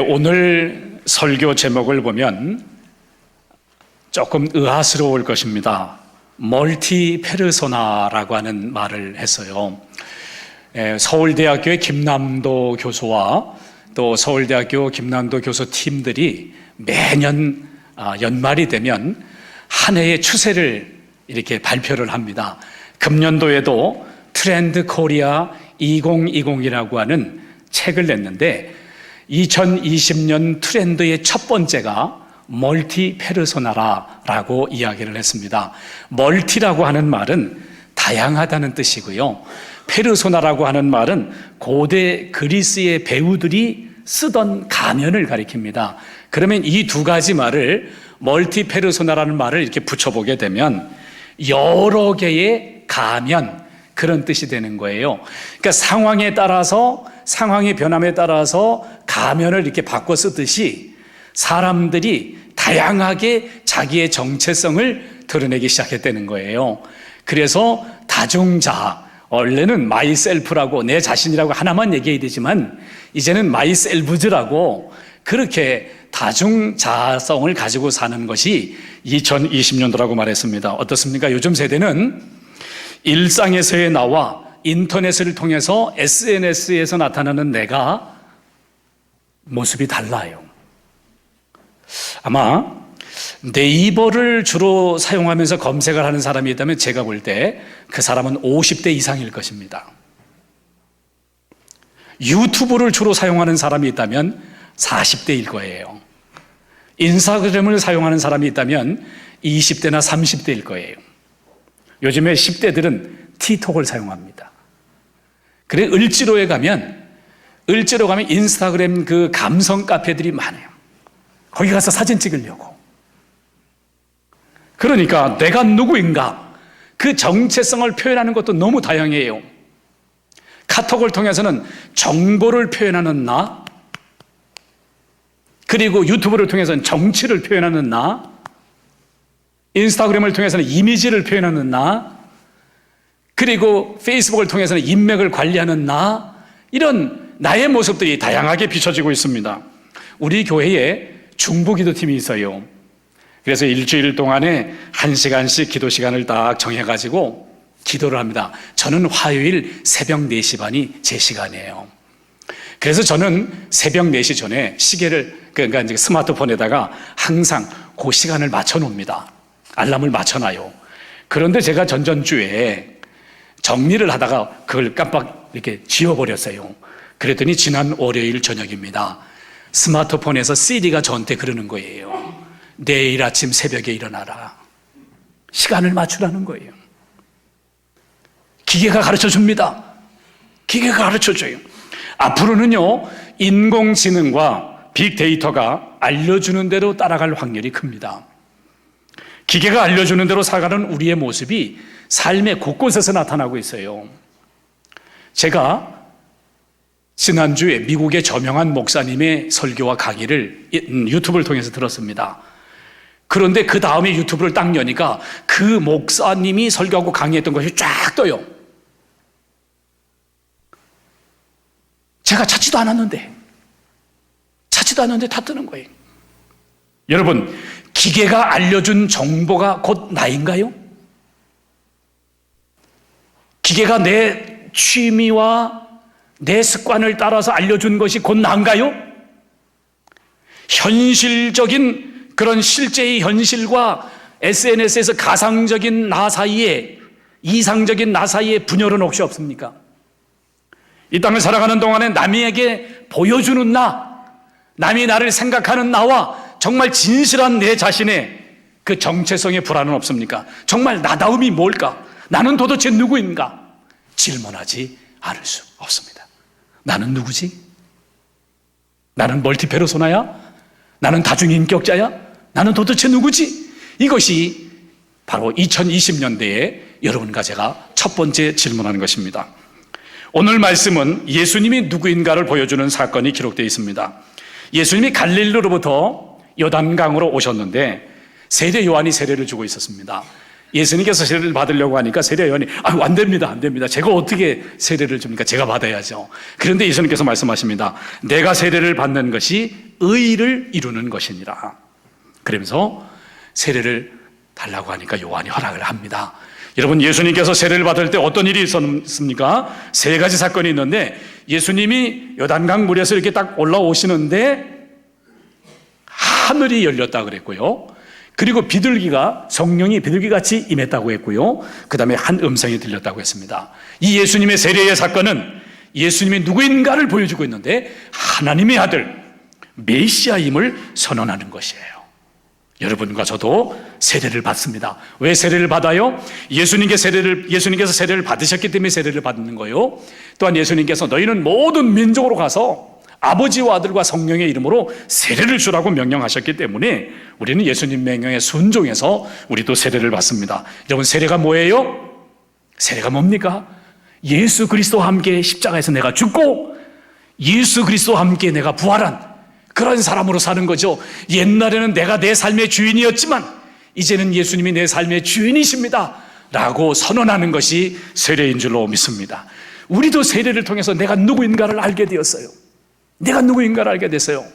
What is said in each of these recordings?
오늘 설교 제목을 보면 조금 의아스러울 것입니다. 멀티 페르소나라고 하는 말을 했어요. 서울대학교의 김남도 교수와 또 서울대학교 김남도 교수 팀들이 매년 연말이 되면 한 해의 추세를 이렇게 발표를 합니다. 금년도에도 트렌드 코리아 2020이라고 하는 책을 냈는데 2020년 트렌드의 첫 번째가 멀티 페르소나라고 이야기를 했습니다. 멀티라고 하는 말은 다양하다는 뜻이고요. 페르소나라고 하는 말은 고대 그리스의 배우들이 쓰던 가면을 가리킵니다. 그러면 이 두 가지 말을 멀티 페르소나라는 말을 이렇게 붙여보게 되면 여러 개의 가면, 그런 뜻이 되는 거예요. 그러니까 상황에 따라서, 상황의 변함에 따라서 가면을 이렇게 바꿔 쓰듯이 사람들이 다양하게 자기의 정체성을 드러내기 시작했다는 거예요. 그래서 다중자아, 원래는 마이셀프라고 내 자신이라고 하나만 얘기해야 되지만 이제는 마이셀브즈라고 그렇게 다중자아성을 가지고 사는 것이 2020년도라고 말했습니다. 어떻습니까? 요즘 세대는 일상에서의 나와 인터넷을 통해서 SNS에서 나타나는 내가 모습이 달라요. 아마 네이버를 주로 사용하면서 검색을 하는 사람이 있다면 제가 볼 때 그 사람은 50대 이상일 것입니다. 유튜브를 주로 사용하는 사람이 있다면 40대일 거예요. 인스타그램을 사용하는 사람이 있다면 20대나 30대일 거예요. 요즘에 10대들은 틱톡을 사용합니다. 그래 을지로에 가면 인스타그램 그 감성 카페들이 많아요. 거기 가서 사진 찍으려고. 그러니까 내가 누구인가 그 정체성을 표현하는 것도 너무 다양해요. 카톡을 통해서는 정보를 표현하는 나, 그리고 유튜브를 통해서는 정치를 표현하는 나, 인스타그램을 통해서는 이미지를 표현하는 나, 그리고 페이스북을 통해서는 인맥을 관리하는 나, 이런 나의 모습들이 다양하게 비춰지고 있습니다. 우리 교회에 중보기도팀이 있어요. 그래서 일주일 동안에 1시간씩 기도 시간을 딱 정해가지고 기도를 합니다. 저는 화요일 새벽 4시 반이 제 시간이에요. 그래서 저는 새벽 4시 전에 시계를, 그러니까 이제 스마트폰에다가 항상 그 시간을 맞춰 놓습니다. 알람을 맞춰놔요. 그런데 제가 전전주에 정리를 하다가 그걸 깜빡 이렇게 지워버렸어요. 그랬더니 지난 월요일 저녁입니다. 스마트폰에서 시리가 저한테 그러는 거예요. 내일 아침 새벽에 일어나라. 시간을 맞추라는 거예요. 기계가 가르쳐 줍니다. 기계가 가르쳐 줘요. 앞으로는요, 인공지능과 빅데이터가 알려주는 대로 따라갈 확률이 큽니다. 기계가 알려주는 대로 살아가는 우리의 모습이 삶의 곳곳에서 나타나고 있어요. 제가 지난주에 미국의 저명한 목사님의 설교와 강의를 유튜브를 통해서 들었습니다. 그런데 그 다음에 유튜브를 딱 여니까 그 목사님이 설교하고 강의했던 것이 쫙 떠요. 제가 찾지도 않았는데 다 뜨는 거예요. 여러분, 기계가 알려준 정보가 곧 나인가요? 기계가 내 취미와 내 습관을 따라서 알려준 것이 곧 나인가요? 현실적인 그런 실제의 현실과 SNS에서 가상적인 나 사이에, 이상적인 나 사이에 분열은 혹시 없습니까? 이 땅을 살아가는 동안에 남에게 보여주는 나, 남이 나를 생각하는 나와 정말 진실한 내 자신의 그 정체성의 불안은 없습니까? 정말 나다움이 뭘까? 나는 도대체 누구인가? 질문하지 않을 수 없습니다. 나는 누구지? 나는 멀티페르소나야? 나는 다중인격자야? 나는 도대체 누구지? 이것이 바로 2020년대에 여러분과 제가 첫 번째 질문하는 것입니다. 오늘 말씀은 예수님이 누구인가를 보여주는 사건이 기록되어 있습니다. 예수님이 갈릴리로부터 요단강으로 오셨는데 세례 요한이 세례를 주고 있었습니다. 예수님께서 세례를 받으려고 하니까 세례요한이 안 됩니다, 안 됩니다. 제가 어떻게 세례를 줍니까? 제가 받아야죠. 그런데 예수님께서 말씀하십니다. 내가 세례를 받는 것이 의를 이루는 것이니라. 그러면서 세례를 달라고 하니까 요한이 허락을 합니다. 여러분, 예수님께서 세례를 받을 때 어떤 일이 있었습니까? 세 가지 사건이 있는데, 예수님이 요단강 물에서 이렇게 딱 올라오시는데 하늘이 열렸다 그랬고요. 그리고 성령이 비둘기같이 임했다고 했고요. 그 다음에 한 음성이 들렸다고 했습니다. 이 예수님의 세례의 사건은 예수님이 누구인가를 보여주고 있는데, 하나님의 아들 메시아임을 선언하는 것이에요. 여러분과 저도 세례를 받습니다. 왜 세례를 받아요? 예수님께서 세례를 받으셨기 때문에 세례를 받는 거예요. 또한 예수님께서 너희는 모든 민족으로 가서 아버지와 아들과 성령의 이름으로 세례를 주라고 명령하셨기 때문에 우리는 예수님 명령에 순종해서 우리도 세례를 받습니다. 여러분, 세례가 뭐예요? 세례가 뭡니까? 예수 그리스도와 함께 십자가에서 내가 죽고 예수 그리스도와 함께 내가 부활한 그런 사람으로 사는 거죠. 옛날에는 내가 내 삶의 주인이었지만 이제는 예수님이 내 삶의 주인이십니다 라고 선언하는 것이 세례인 줄로 믿습니다. 우리도 세례를 통해서 내가 누구인가를 알게 되었어요. 내가 누구인가를 알게 됐어요.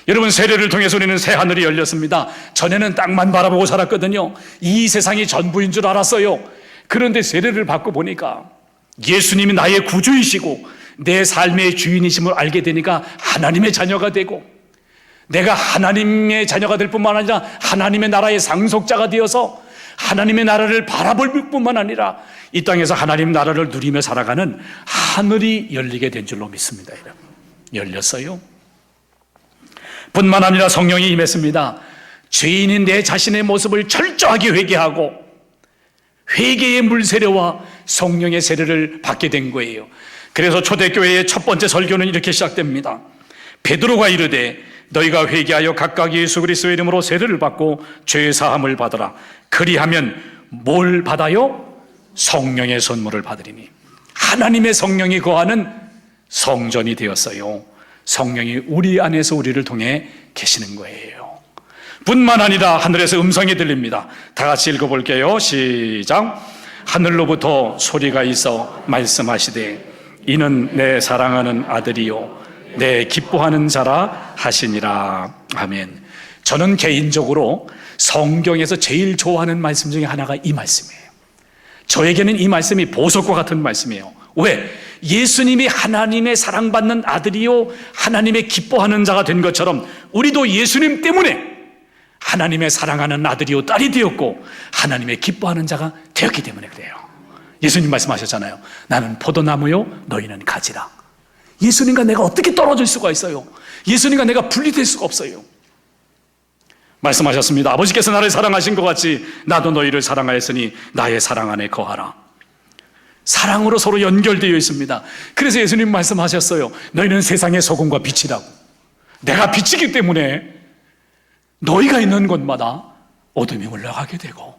여러분, 세례를 통해서 우리는 새 하늘이 열렸습니다. 전에는 땅만 바라보고 살았거든요. 이 세상이 전부인 줄 알았어요. 그런데 세례를 받고 보니까 예수님이 나의 구주이시고 내 삶의 주인이심을 알게 되니까 하나님의 자녀가 되고, 내가 하나님의 자녀가 될 뿐만 아니라 하나님의 나라의 상속자가 되어서 하나님의 나라를 바라볼 뿐만 아니라 이 땅에서 하나님 나라를 누리며 살아가는 하늘이 열리게 된 줄로 믿습니다. 여러분, 열렸어요. 뿐만 아니라 성령이 임했습니다. 죄인인 내 자신의 모습을 철저하게 회개하고 회개의 물세례와 성령의 세례를 받게 된 거예요. 그래서 초대교회의 첫 번째 설교는 이렇게 시작됩니다. 베드로가 이르되 너희가 회개하여 각각 예수 그리스도의 이름으로 세례를 받고 죄 사함을 받으라. 그리하면 뭘 받아요? 성령의 선물을 받으리니. 하나님의 성령이 거하는 성전이 되었어요. 성령이 우리 안에서 우리를 통해 계시는 거예요. 뿐만 아니라 하늘에서 음성이 들립니다. 다 같이 읽어볼게요. 시작. 하늘로부터 소리가 있어 말씀하시되 이는 내 사랑하는 아들이요 내 기뻐하는 자라 하시니라. 아멘. 저는 개인적으로 성경에서 제일 좋아하는 말씀 중에 하나가 이 말씀이에요. 저에게는 이 말씀이 보석과 같은 말씀이에요. 왜? 예수님이 하나님의 사랑받는 아들이요 하나님의 기뻐하는 자가 된 것처럼 우리도 예수님 때문에 하나님의 사랑하는 아들이요 딸이 되었고 하나님의 기뻐하는 자가 되었기 때문에 그래요. 예수님 말씀하셨잖아요. 나는 포도나무요 너희는 가지라. 예수님과 내가 어떻게 떨어질 수가 있어요? 예수님과 내가 분리될 수가 없어요. 말씀하셨습니다. 아버지께서 나를 사랑하신 것 같이 나도 너희를 사랑하였으니 나의 사랑 안에 거하라. 사랑으로 서로 연결되어 있습니다. 그래서 예수님 말씀하셨어요. 너희는 세상의 소금과 빛이라고. 내가 빛이기 때문에 너희가 있는 곳마다 어둠이 올라가게 되고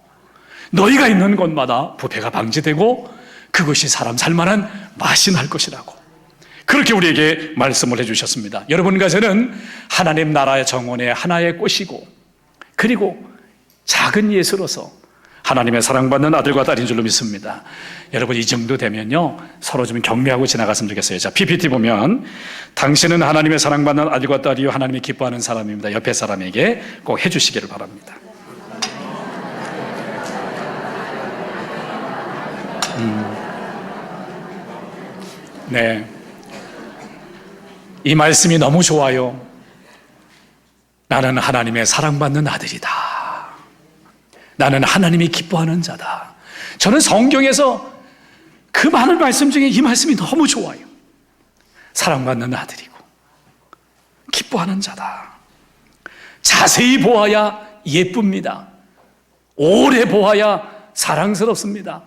너희가 있는 곳마다 부패가 방지되고 그것이 사람 살만한 맛이 날 것이라고 그렇게 우리에게 말씀을 해주셨습니다. 여러분과 저는 하나님 나라의 정원의 하나의 꽃이고 그리고 작은 예수로서 하나님의 사랑받는 아들과 딸인 줄로 믿습니다. 여러분, 이 정도 되면요 서로 좀 격려하고 지나갔으면 좋겠어요. 자, PPT 보면 당신은 하나님의 사랑받는 아들과 딸이요 하나님이 기뻐하는 사람입니다. 옆에 사람에게 꼭 해주시기를 바랍니다. 네, 이 말씀이 너무 좋아요. 나는 하나님의 사랑받는 아들이다. 나는 하나님이 기뻐하는 자다. 저는 성경에서 그 많은 말씀 중에 이 말씀이 너무 좋아요. 사랑받는 아들이고 기뻐하는 자다. 자세히 보아야 예쁩니다. 오래 보아야 사랑스럽습니다.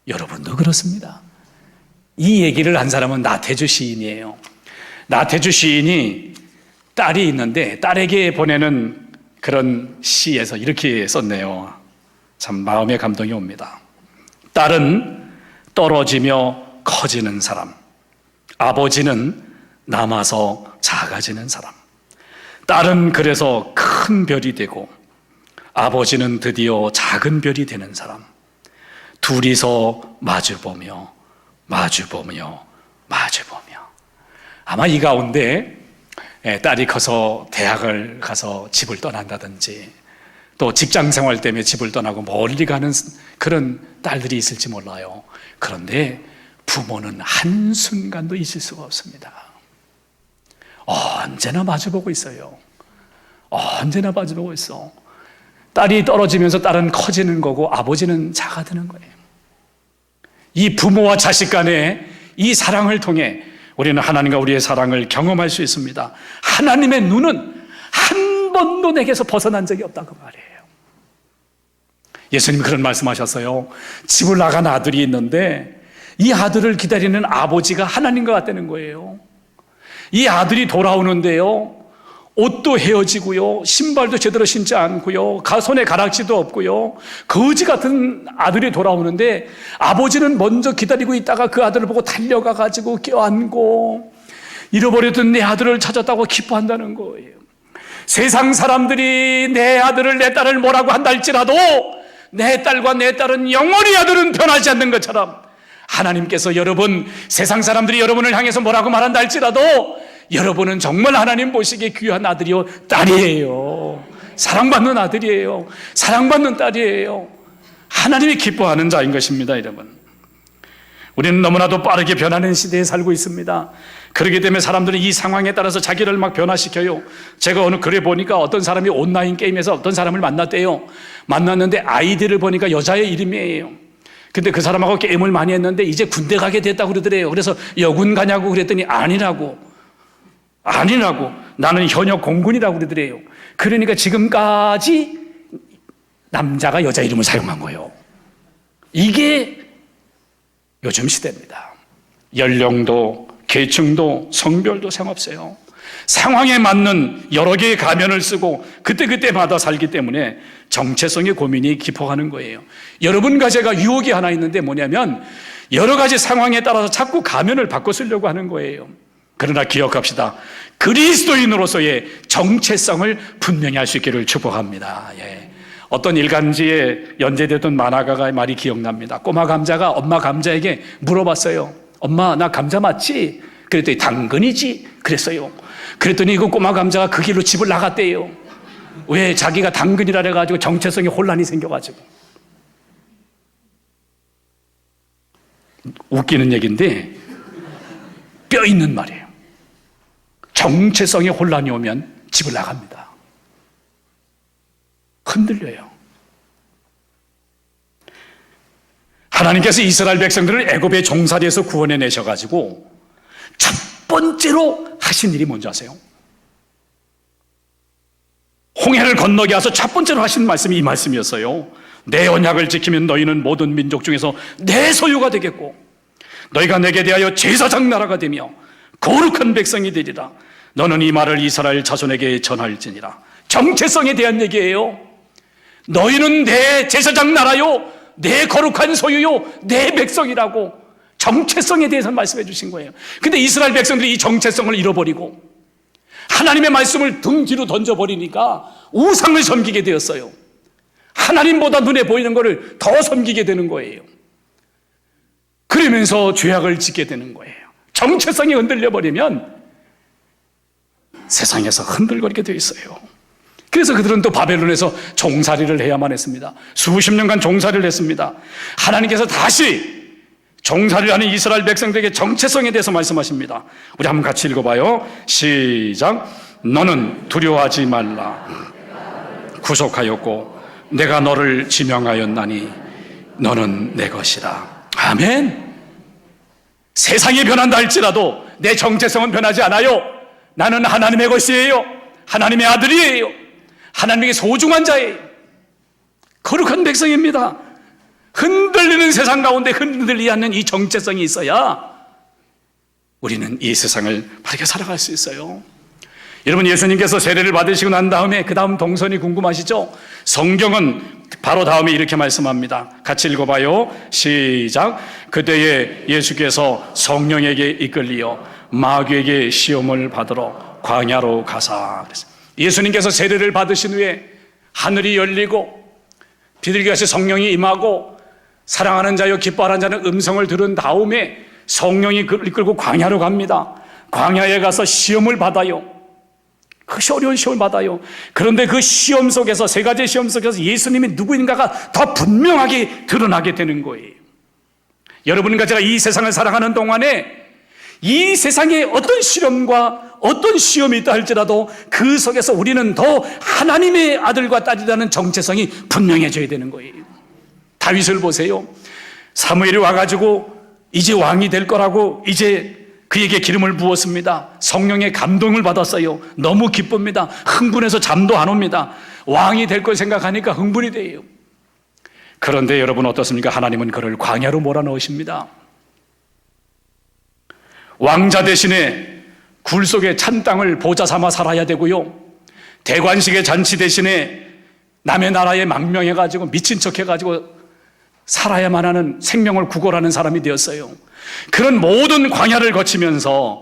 여러분도 그렇습니다. 이 얘기를 한 사람은 나태주 시인이에요. 나태주 시인이 딸이 있는데 딸에게 보내는 그런 시에서 이렇게 썼네요. 참 마음에 감동이 옵니다. 딸은 떨어지며 커지는 사람, 아버지는 남아서 작아지는 사람. 딸은 그래서 큰 별이 되고 아버지는 드디어 작은 별이 되는 사람. 둘이서 마주보며 마주보며 마주보며. 아마 이 가운데 딸이 커서 대학을 가서 집을 떠난다든지 또 직장 생활 때문에 집을 떠나고 멀리 가는 그런 딸들이 있을지 몰라요. 그런데 부모는 한순간도 있을 수가 없습니다. 언제나 마주보고 있어요. 언제나 마주보고 있어. 딸이 떨어지면서 딸은 커지는 거고 아버지는 작아드는 거예요. 이 부모와 자식 간의 이 사랑을 통해 우리는 하나님과 우리의 사랑을 경험할 수 있습니다. 하나님의 눈은 한 번도 내게서 벗어난 적이 없다고 말해요. 예수님이 그런 말씀하셨어요. 집을 나간 아들이 있는데 이 아들을 기다리는 아버지가 하나님과 같다는 거예요. 이 아들이 돌아오는데요, 옷도 헤어지고요, 신발도 제대로 신지 않고요, 손에 가락지도 없고요, 거지 같은 아들이 돌아오는데 아버지는 먼저 기다리고 있다가 그 아들을 보고 달려가 가지고 껴안고 잃어버렸던 내 아들을 찾았다고 기뻐한다는 거예요. 세상 사람들이 내 아들을, 내 딸을 뭐라고 한다 할지라도 내 딸과 내 딸은 영원히 아들은 변하지 않는 것처럼 하나님께서 여러분, 세상 사람들이 여러분을 향해서 뭐라고 말한다 할지라도 여러분은 정말 하나님 보시기에 귀한 아들이요 딸이에요. 사랑받는 아들이에요. 사랑받는 딸이에요. 하나님이 기뻐하는 자인 것입니다. 여러분, 우리는 너무나도 빠르게 변하는 시대에 살고 있습니다. 그렇기 때문에 사람들은 이 상황에 따라서 자기를 막 변화시켜요. 제가 어느 글에 보니까 어떤 사람이 온라인 게임에서 어떤 사람을 만났대요. 만났는데 아이디를 보니까 여자의 이름이에요. 근데 그 사람하고 게임을 많이 했는데 이제 군대 가게 됐다고 그러더래요. 그래서 여군 가냐고 그랬더니 아니라고, 나는 현역 공군이라고 그러더래요. 그러니까 지금까지 남자가 여자 이름을 사용한 거예요. 이게 요즘 시대입니다. 연령도 계층도 성별도 상관없어요. 상황에 맞는 여러 개의 가면을 쓰고 그때그때마다 살기 때문에 정체성의 고민이 깊어가는 거예요. 여러분과 제가 유혹이 하나 있는데 뭐냐면 여러 가지 상황에 따라서 자꾸 가면을 바꿔 쓰려고 하는 거예요. 그러나 기억합시다. 그리스도인으로서의 정체성을 분명히 할 수 있기를 축복합니다. 어떤 일간지에 연재되던 만화가가 말이 기억납니다. 꼬마 감자가 엄마 감자에게 물어봤어요. 엄마, 나 감자 맞지? 그랬더니 당근이지 그랬어요. 그랬더니 그 꼬마 감자가 그 길로 집을 나갔대요. 왜? 자기가 당근이라 해가지고 정체성에 혼란이 생겨가지고. 웃기는 얘기인데 뼈 있는 말이에요. 정체성에 혼란이 오면 집을 나갑니다. 흔들려요. 하나님께서 이스라엘 백성들을 애굽의 종살이에서 구원해 내셔가지고 첫 번째로 하신 일이 뭔지 아세요? 홍해를 건너게 하셔서 첫 번째로 하신 말씀이 이 말씀이었어요. 내 언약을 지키면 너희는 모든 민족 중에서 내 소유가 되겠고 너희가 내게 대하여 제사장 나라가 되며 거룩한 백성이 되리라. 너는 이 말을 이스라엘 자손에게 전할지니라. 정체성에 대한 얘기예요. 너희는 내 제사장 나라요, 내 거룩한 소유요, 내 백성이라고 정체성에 대해서 말씀해 주신 거예요. 근데 이스라엘 백성들이 이 정체성을 잃어버리고 하나님의 말씀을 등 뒤로 던져버리니까 우상을 섬기게 되었어요. 하나님보다 눈에 보이는 것을 더 섬기게 되는 거예요. 그러면서 죄악을 짓게 되는 거예요. 정체성이 흔들려버리면 세상에서 흔들거리게 되어 있어요. 그래서 그들은 또 바벨론에서 종살이를 해야만 했습니다. 수십 년간 종살이를 했습니다. 하나님께서 다시 종살이를 하는 이스라엘 백성들에게 정체성에 대해서 말씀하십니다. 우리 한번 같이 읽어봐요. 시작. 너는 두려워하지 말라. 구속하였고 내가 너를 지명하였나니 너는 내 것이라. 아멘. 세상이 변한다 할지라도 내 정체성은 변하지 않아요. 나는 하나님의 것이에요. 하나님의 아들이에요. 하나님의 소중한 자예요. 거룩한 백성입니다. 흔들리는 세상 가운데 흔들리지 않는 이 정체성이 있어야 우리는 이 세상을 바르게 살아갈 수 있어요. 여러분, 예수님께서 세례를 받으시고 난 다음에 그 다음 동선이 궁금하시죠? 성경은 바로 다음에 이렇게 말씀합니다. 같이 읽어봐요. 시작. 그때에 예수께서 성령에게 이끌리어 마귀에게 시험을 받으러 광야로 가사. 예수님께서 세례를 받으신 후에 하늘이 열리고 비둘기같이 성령이 임하고 사랑하는 자여 기뻐하는 자는 음성을 들은 다음에 성령이 그를 이끌고 광야로 갑니다. 광야에 가서 시험을 받아요. 그것이 어려운 시험을 받아요. 그런데 그 시험 속에서, 세 가지 시험 속에서 예수님이 누구인가가 더 분명하게 드러나게 되는 거예요. 여러분과 제가 이 세상을 살아가는 동안에 이 세상에 어떤 시련과 어떤 시험이 있다 할지라도 그 속에서 우리는 더 하나님의 아들과 딸이라는 정체성이 분명해져야 되는 거예요. 다윗을 보세요. 사무엘이 와가지고 이제 왕이 될 거라고 이제 그에게 기름을 부었습니다. 성령의 감동을 받았어요. 너무 기쁩니다. 흥분해서 잠도 안 옵니다. 왕이 될 걸 생각하니까 흥분이 돼요. 그런데 여러분 어떻습니까? 하나님은 그를 광야로 몰아넣으십니다. 왕자 대신에 굴 속에 찬 땅을 보좌 삼아 살아야 되고요. 대관식의 잔치 대신에 남의 나라에 망명해가지고 미친 척해가지고 살아야만 하는, 생명을 구걸하는 사람이 되었어요. 그런 모든 광야를 거치면서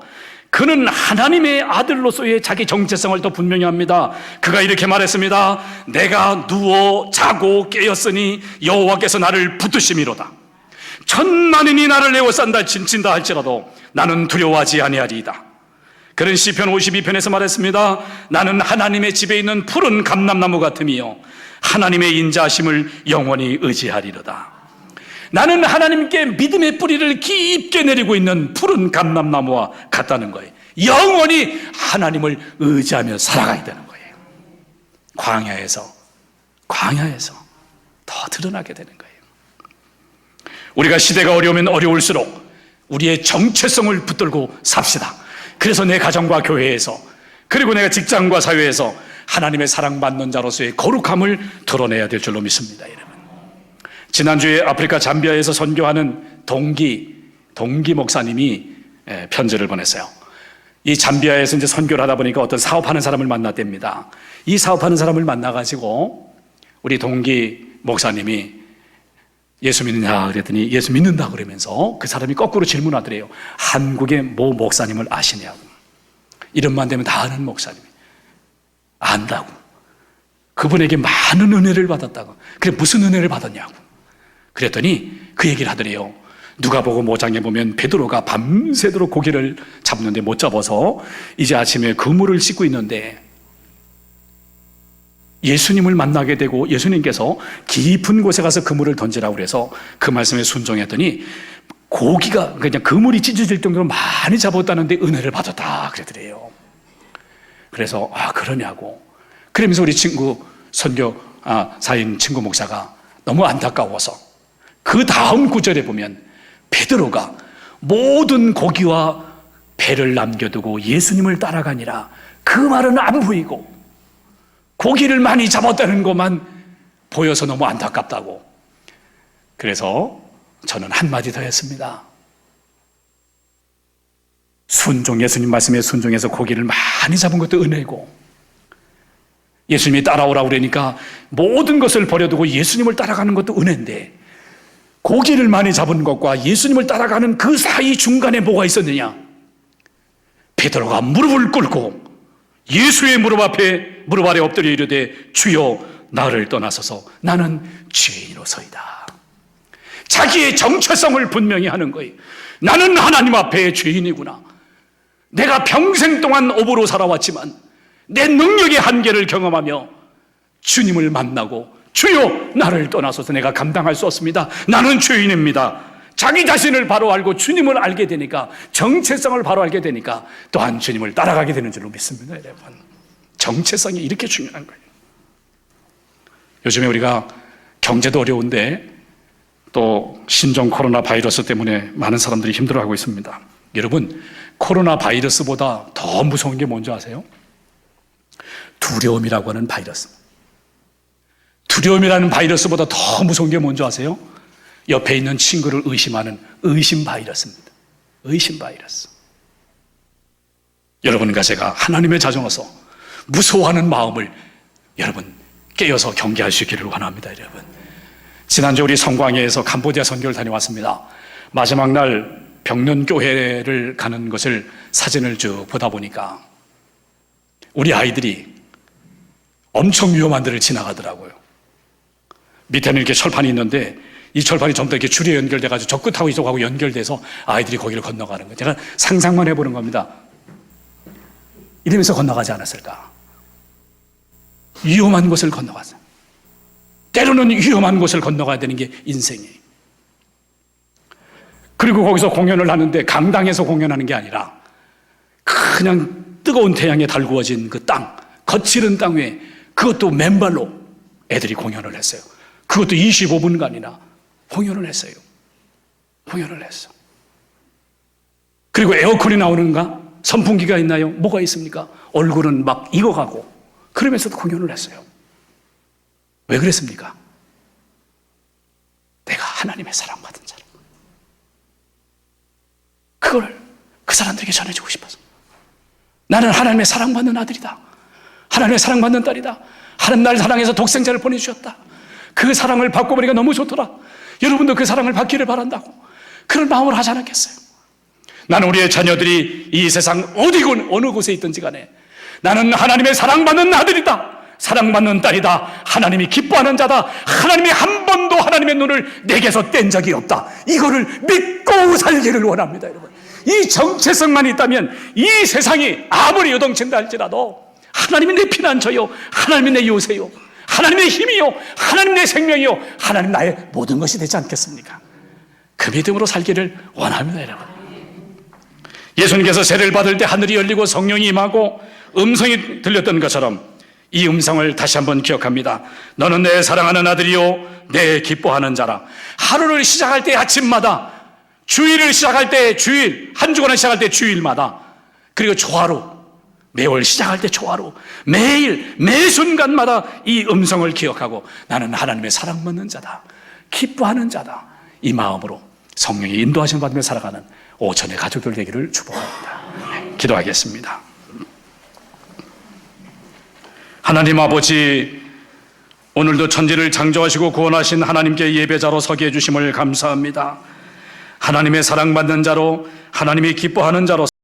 그는 하나님의 아들로서의 자기 정체성을 더 분명히 합니다. 그가 이렇게 말했습니다. 내가 누워 자고 깨었으니 여호와께서 나를 붙드심이로다. 천만인이 나를 에워싼다 진친다 할지라도 나는 두려워하지 아니하리이다. 그는 시편 52편에서 말했습니다. 나는 하나님의 집에 있는 푸른 감람나무 같으며 하나님의 인자하심을 영원히 의지하리로다. 나는 하나님께 믿음의 뿌리를 깊게 내리고 있는 푸른 감람나무와 같다는 거예요. 영원히 하나님을 의지하며 살아가야 되는 거예요. 광야에서 더 드러나게 되는 거예요. 우리가 시대가 어려우면 어려울수록 우리의 정체성을 붙들고 삽시다. 그래서 내 가정과 교회에서, 그리고 내가 직장과 사회에서 하나님의 사랑받는 자로서의 거룩함을 드러내야 될 줄로 믿습니다. 여러분, 지난주에 아프리카 잠비아에서 선교하는 동기 목사님이 편지를 보냈어요. 이 잠비아에서 이제 선교를 하다 보니까 어떤 사업하는 사람을 만났답니다. 이 사업하는 사람을 만나가지고 우리 동기 목사님이 예수 믿느냐 그랬더니 예수 믿는다 그러면서 그 사람이 거꾸로 질문하더래요. 한국의 모 목사님을 아시냐고. 이름만 되면 다 아는 목사님. 안다고. 그분에게 많은 은혜를 받았다고. 그래, 무슨 은혜를 받았냐고. 그랬더니 그 얘기를 하더래요. 누가복음 5장에 보면 베드로가 밤새도록 고기를 잡는데 못 잡아서 이제 아침에 그물을 씻고 있는데 예수님을 만나게 되고 예수님께서 깊은 곳에 가서 그물을 던지라고 그래서 그 말씀에 순종했더니 고기가 그냥 그물이 찢어질 정도로 많이 잡았다는데 은혜를 받았다 그러더래요. 그래서 그러냐고. 그러면서 우리 친구 선교사인 친구 목사가 너무 안타까워서 그 다음 구절에 보면 베드로가 모든 고기와 배를 남겨두고 예수님을 따라가니라. 그 말은 안 보이고 고기를 많이 잡았다는 것만 보여서 너무 안타깝다고. 그래서 저는 한마디 더 했습니다. 예수님 말씀에 순종해서 고기를 많이 잡은 것도 은혜고, 예수님이 따라오라고 그러니까 모든 것을 버려두고 예수님을 따라가는 것도 은혜인데, 고기를 많이 잡은 것과 예수님을 따라가는 그 사이 중간에 뭐가 있었느냐? 베드로가 무릎을 꿇고 예수의 무릎 아래 엎드려 이르되 주여 나를 떠나소서 나는 죄인으로서이다. 자기의 정체성을 분명히 하는 거예요. 나는 하나님 앞에 죄인이구나. 내가 평생 동안 업으로 살아왔지만 내 능력의 한계를 경험하며 주님을 만나고 주여 나를 떠나소서 내가 감당할 수 없습니다. 나는 죄인입니다. 자기 자신을 바로 알고 주님을 알게 되니까, 정체성을 바로 알게 되니까 또한 주님을 따라가게 되는 줄로 믿습니다. 여러분, 정체성이 이렇게 중요한 거예요. 요즘에 우리가 경제도 어려운데 또 신종 코로나 바이러스 때문에 많은 사람들이 힘들어하고 있습니다. 여러분, 코로나 바이러스보다 더 무서운 게 뭔지 아세요? 두려움이라고 하는 바이러스. 두려움이라는 바이러스보다 더 무서운 게 뭔지 아세요? 옆에 있는 친구를 의심하는 의심 바이러스입니다. 의심 바이러스. 여러분과 제가 하나님의 자녀로서 무서워하는 마음을 여러분 깨어서 경계할 수 있기를 원합니다. 여러분, 지난주 우리 성광야에서 캄보디아 선교를 다녀왔습니다. 마지막 날 병련교회를 가는 것을 사진을 쭉 보다 보니까 우리 아이들이 엄청 위험한 데를 지나가더라고요. 밑에는 이렇게 철판이 있는데 이 철판이 전부 다 이렇게 줄에 연결돼가지고 저 끝하고 이쪽하고 연결돼서 아이들이 거기를 건너가는 거예요. 제가 상상만 해보는 겁니다. 이러면서 건너가지 않았을까? 위험한 곳을 건너가서. 때로는 위험한 곳을 건너가야 되는 게 인생이에요. 그리고 거기서 공연을 하는데 강당에서 공연하는 게 아니라 그냥 뜨거운 태양에 달구어진 그 땅, 거칠은 땅 위에 그것도 맨발로 애들이 공연을 했어요. 그것도 25분간이나 공연을 했어요. 공연을 했어. 그리고 에어컨이 나오는가? 선풍기가 있나요? 뭐가 있습니까? 얼굴은 막 익어가고 그러면서도 공연을 했어요. 왜 그랬습니까? 내가 하나님의 사랑받은 자라. 그걸 그 사람들에게 전해주고 싶어서. 나는 하나님의 사랑받는 아들이다. 하나님의 사랑받는 딸이다. 하나님 나를 사랑해서 독생자를 보내주셨다. 그 사랑을 받고 보니까 너무 좋더라. 여러분도 그 사랑을 받기를 바란다고 그런 마음을 하지 않았겠어요? 나는 우리의 자녀들이 이 세상 어디건 어느 곳에 있든지 간에 나는 하나님의 사랑받는 아들이다. 사랑받는 딸이다. 하나님이 기뻐하는 자다. 하나님이 한 번도 하나님의 눈을 내게서 뗀 적이 없다. 이거를 믿고 살기를 원합니다, 여러분. 이 정체성만 있다면 이 세상이 아무리 요동친다 할지라도 하나님이 내 피난처요, 하나님이 내 요새요, 하나님의 힘이요, 하나님 내 생명이요, 하나님 나의 모든 것이 되지 않겠습니까? 그 믿음으로 살기를 원합니다, 여러분. 예수님께서 세례를 받을 때 하늘이 열리고 성령이 임하고 음성이 들렸던 것처럼 이 음성을 다시 한번 기억합니다. 너는 내 사랑하는 아들이요 내 기뻐하는 자라. 하루를 시작할 때 아침마다, 주일을 시작할 때 주일, 한 주간을 시작할 때 주일마다, 그리고 초하루, 매월 시작할 때 초하루, 매일 매 순간마다 이 음성을 기억하고 나는 하나님의 사랑받는 자다, 기뻐하는 자다, 이 마음으로 성령의 인도하심을 받으며 살아가는 오천의 가족들 되기를 축복합니다. 기도하겠습니다. 하나님 아버지, 오늘도 천지를 창조하시고 구원하신 하나님께 예배자로 서게 해주심을 감사합니다. 하나님의 사랑받는 자로, 하나님이 기뻐하는 자로